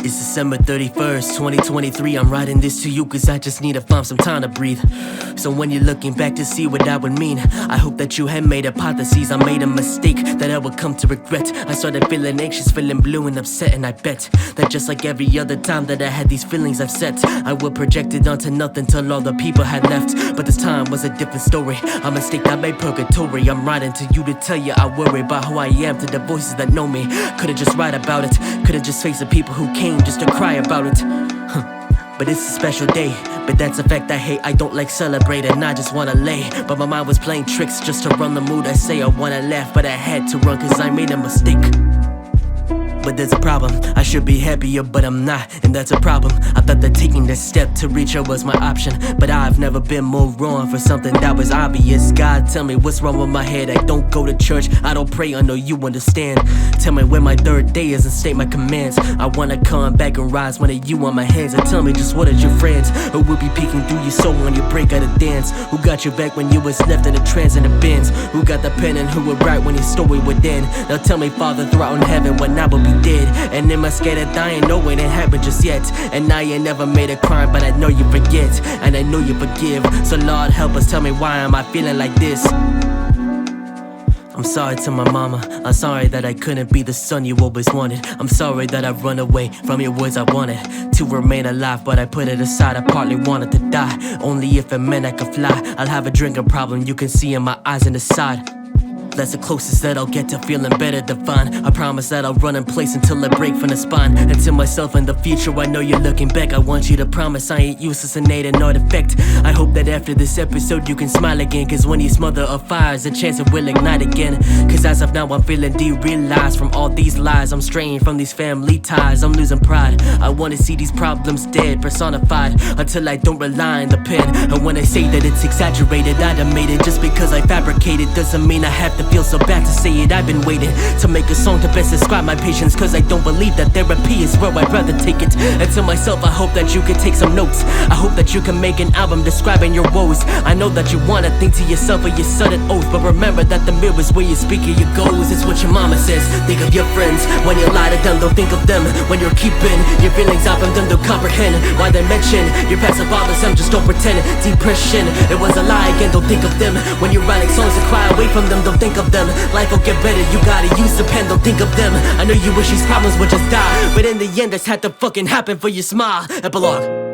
It's December 31st, 2023. I'm writing this to you cause I just need to find some time to breathe. So when you're looking back to see what I would mean, I hope that you had made hypotheses. I made a mistake that I would come to regret. I started feeling anxious, feeling blue and upset, and I bet that just like every other time that I had these feelings I've set, I would project it onto nothing till all the people had left. But this time was a different story, a mistake I made purgatory. I'm writing to you to tell you I worry about who I am, to the voices that know me. Could've just write about it, could've just faced the people who came just to cry about it. But it's a special day, but that's a fact I hate. I don't like celebrating, I just wanna lay. But my mind was playing tricks just to run the mood. I say I wanna laugh, but I had to run cause I made a mistake. But there's a problem, I should be happier but I'm not, and that's a problem. I thought that taking this step to reach her was my option, but I've never been more wrong for something that was obvious. God, tell me what's wrong with my head. I don't go to church, I don't pray, I know you understand. Tell me when my third day is and state my commands. I wanna come back and rise one of you on my hands. And tell me just what is your friends, who will be peeking through your soul when you break out of dance? Who got your back when you was left in the trance in the bins? Who got the pen and who would write when your story would end? Now tell me, Father, throughout in heaven when I will be dead. And in my scared dying, no it ain't happened just yet. And I ain't never made a crime, but I know you forget, and I know you forgive. So Lord help us, tell me why am I feeling like this? I'm sorry to my mama, I'm sorry that I couldn't be the son you always wanted. I'm sorry that I run away from your words I wanted to remain alive, but I put it aside. I partly wanted to die, only if it meant I could fly. I'll have a drinking problem, you can see in my eyes and the side. That's the closest that I'll get to feeling better defined. I promise that I'll run in place until I break from the spine. And to myself in the future, I know you're looking back. I want you to promise I ain't useless and ain't an artifact. I hope that after this episode you can smile again, cause when you smother a fire, there's a chance it will ignite again. Cause as of now I'm feeling derealized from all these lies. I'm straying from these family ties, I'm losing pride. I wanna see these problems dead, personified, until I don't rely on the pen. And when I say that it's exaggerated, I done made it. Just because I fabricated doesn't mean I have to feel so bad to say it. I've been waiting to make a song to best describe my patience, cause I don't believe that therapy is where I'd rather take it. And to myself I hope that you can take some notes. I hope that you can make an album describing your woes. I know that you wanna think to yourself of your sudden oath, but remember that the mirror's where you speak of your goals. It's what your mama says, think of your friends. When you lie to them, don't think of them. When you're keeping your feelings out from them, they'll comprehend why they mention your past and bothers them. Just don't pretend depression, it was a lie again, don't think of them. When you're writing songs to cry away from them, don't think of them. Life will get better, you gotta use the pen, don't think of them. I know you wish these problems would just die, but in the end this had to fucking happen for your smile. Epilogue.